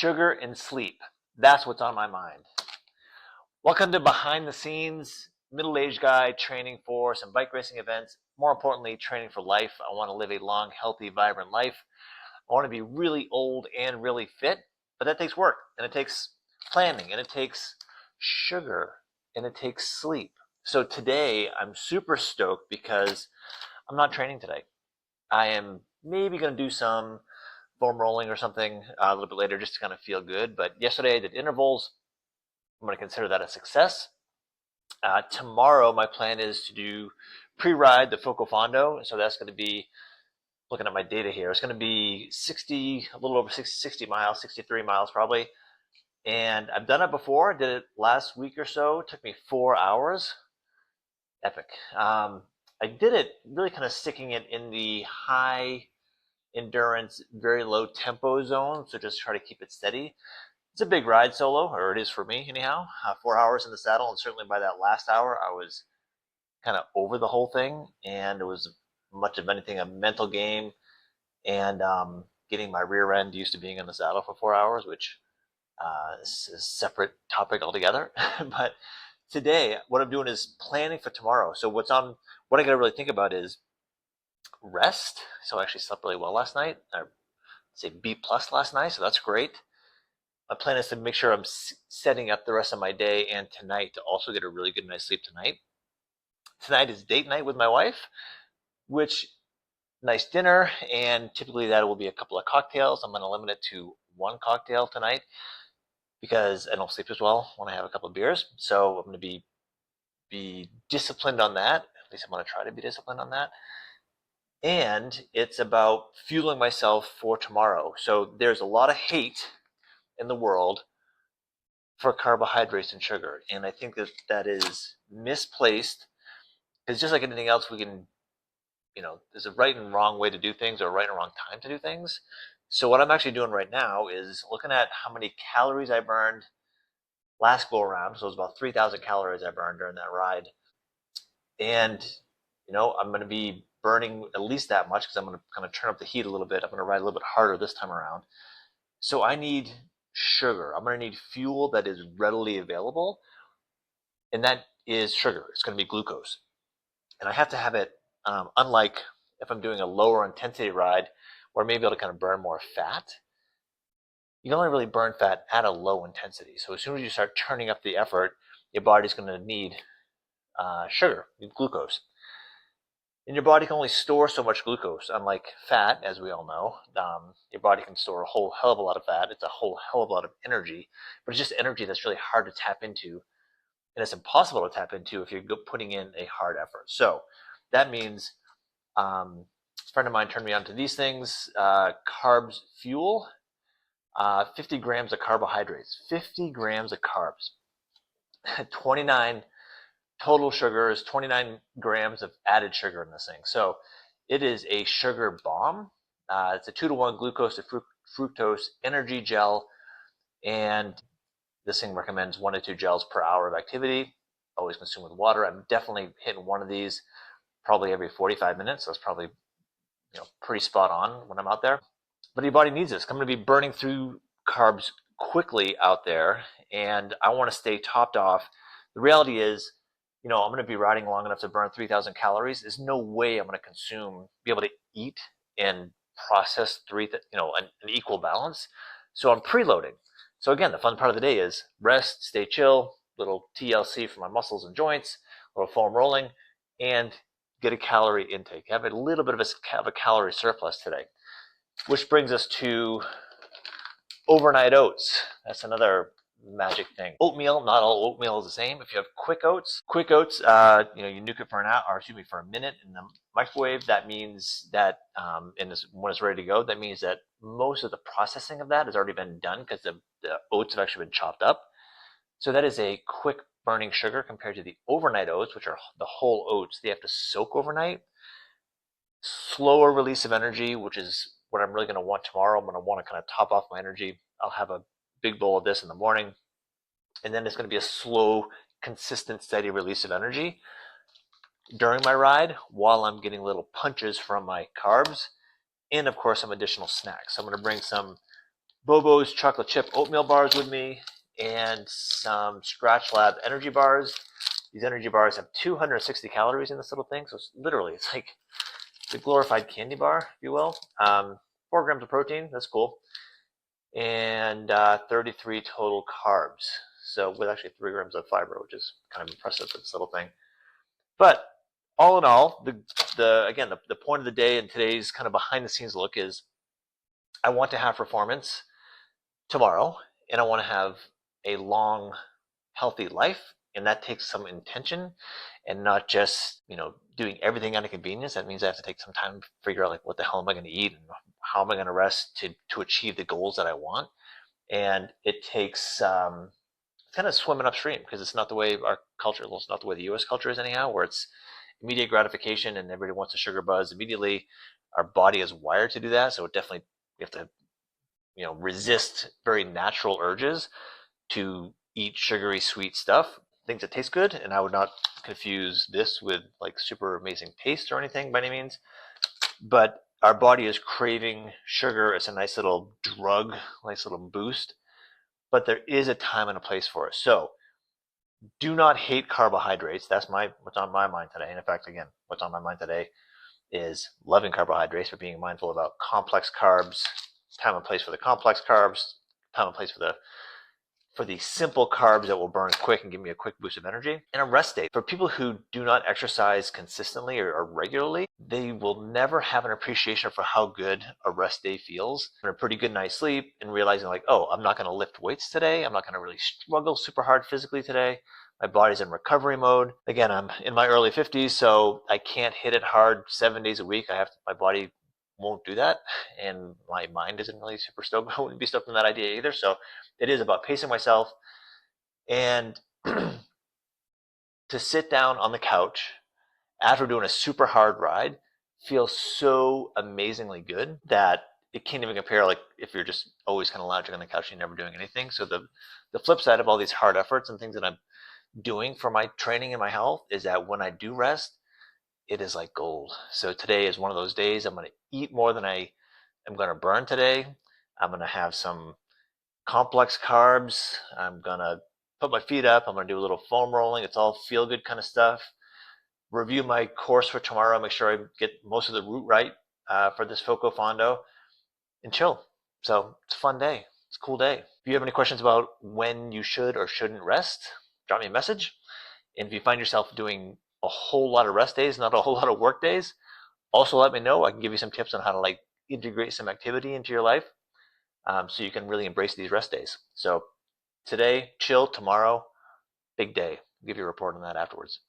Sugar and sleep. That's what's on my mind. Welcome to Behind the Scenes, middle-aged guy training for some bike racing events. More importantly, training for life. I want to live a long, healthy, vibrant life. I want to be really old and really fit, but that takes work, and it takes planning, and it takes sugar, and it takes sleep. So today, I'm super stoked because I'm not training today. I am maybe going to do some foam rolling or something a little bit later just to kind of feel good. But yesterday I did intervals. I'm going to consider that a success. Tomorrow my plan is to do pre-ride the Foco Fondo. So that's going to be, looking at my data here, it's going to be a little over 60 miles, 63 miles probably. And I've done it before. I did it last week or so. It took me 4 hours. Epic. I did it really kind of sticking it in the high endurance, very low tempo zone, so just try to keep it steady. It's a big ride solo, or it is for me anyhow. 4 hours in the saddle, and certainly by that last hour I was kind of over the whole thing, and it was much of anything a mental game, and getting my rear end used to being in the saddle for 4 hours, which is a separate topic altogether. But today what I'm doing is planning for tomorrow. So what I gotta really think about is rest. So I actually slept really well last night. I say B plus last night, so that's great. My plan is to make sure I'm setting up the rest of my day and tonight to also get a really good night's sleep tonight. Tonight is date night with my wife, which nice dinner, and typically that will be a couple of cocktails. I'm going to limit it to one cocktail tonight because I don't sleep as well when I have a couple of beers. So I'm going to be disciplined on that. At least I'm going to try to be disciplined on that. And it's about fueling myself for tomorrow. So there's a lot of hate in the world for carbohydrates and sugar, and I think that is misplaced, because just like anything else, we can, there's a right and wrong way to do things, or a right and wrong time to do things. So what I'm actually doing right now is looking at how many calories I burned last go around. So it was about 3,000 calories I burned during that ride, and I'm going to be burning at least that much because I'm going to kind of turn up the heat a little bit. I'm going to ride a little bit harder this time around. So I need sugar. I'm going to need fuel that is readily available, and that is sugar. It's going to be glucose, and I have to have it. Unlike if I'm doing a lower intensity ride, where maybe able to kind of burn more fat, you can only really burn fat at a low intensity. So as soon as you start turning up the effort, your body's going to need sugar, glucose. And your body can only store so much glucose. Unlike fat, as we all know, your body can store a whole hell of a lot of fat. It's a whole hell of a lot of energy, but it's just energy that's really hard to tap into, and it's impossible to tap into if you're putting in a hard effort. So that means a friend of mine turned me on to these things: carbs fuel, 50 grams of carbohydrates, 50 grams of carbs, 29 total sugars, 29 grams of added sugar in this thing. So it is a sugar bomb. It's a 2-to-1 glucose to fructose energy gel, and this thing recommends 1 to 2 gels per hour of activity. Always consume with water. I'm definitely hitting one of these probably every 45 minutes. So that's probably pretty spot on when I'm out there. But your body needs this. I'm going to be burning through carbs quickly out there, and I want to stay topped off. The reality is, I'm going to be riding long enough to burn 3,000 calories. There's no way I'm going to be able to eat and process an equal balance. So I'm preloading. So again, the fun part of the day is rest, stay chill, little TLC for my muscles and joints, a little foam rolling, and get a calorie intake. Have a little bit of a calorie surplus today, which brings us to overnight oats. That's another magic thing. Oatmeal, not all oatmeal is the same. If you have quick oats, you nuke it for for a minute in the microwave. That means that when it's ready to go, that means that most of the processing of that has already been done because the oats have actually been chopped up. So that is a quick burning sugar compared to the overnight oats, which are the whole oats. They have to soak overnight. Slower release of energy, which is what I'm really going to want tomorrow. I'm going to want to kind of top off my energy. I'll have a big bowl of this in the morning, and then it's going to be a slow, consistent, steady release of energy during my ride while I'm getting little punches from my carbs and, of course, some additional snacks. So I'm going to bring some Bobo's chocolate chip oatmeal bars with me, and some Scratch Lab energy bars. These energy bars have 260 calories in this little thing, so it's like the glorified candy bar, if you will. 4 grams of protein, that's cool, and 33 total carbs. So with actually 3 grams of fiber, which is kind of impressive for this little thing. But all in all, the point of the day and today's kind of behind the scenes look is I want to have performance tomorrow, and I want to have a long, healthy life, and that takes some intention, and not just doing everything out of convenience. That means I have to take some time to figure out like what the hell am I going to eat and how am I going to rest to achieve the goals that I want. And it takes kind of swimming upstream, because it's not the way our culture, well, it's not the way the U.S. culture is anyhow, where it's immediate gratification and everybody wants a sugar buzz immediately. Our body is wired to do that, so it definitely, we have to resist very natural urges to eat sugary sweet stuff, things that taste good. And I would not confuse this with like super amazing taste or anything by any means, but our body is craving sugar. It's a nice little drug, nice little boost, but there is a time and a place for it. So do not hate carbohydrates. That's what's on my mind today. And in fact, again, what's on my mind today is loving carbohydrates, but being mindful about complex carbs, time and place for the complex carbs, time and place for the simple carbs that will burn quick and give me a quick boost of energy. And a rest day. For people who do not exercise consistently or regularly, they will never have an appreciation for how good a rest day feels. And a pretty good night's sleep and realizing like, oh, I'm not going to lift weights today. I'm not going to really struggle super hard physically today. My body's in recovery mode. Again, I'm in my early 50s, so I can't hit it hard 7 days a week. My body won't do that, and my mind isn't really super stoked. I wouldn't be stoked on that idea either. So it is about pacing myself, and to sit down on the couch after doing a super hard ride feels so amazingly good that it can't even compare, like if you're just always kind of lounging on the couch and never doing anything. So the flip side of all these hard efforts and things that I'm doing for my training and my health is that when I do rest, it is like gold. So today is one of those days. I'm going to eat more than I am going to burn today. I'm going to have some complex carbs. I'm going to put my feet up. I'm going to do a little foam rolling. It's all feel good kind of stuff. Review my course for tomorrow. Make sure I get most of the route right for this Foco Fondo, and chill. So it's a fun day. It's a cool day. If you have any questions about when you should or shouldn't rest, drop me a message. And if you find yourself doing a whole lot of rest days, not a whole lot of work days, also let me know. I can give you some tips on how to like integrate some activity into your life, so you can really embrace these rest days. So today, chill. Tomorrow, big day. I'll give you a report on that afterwards.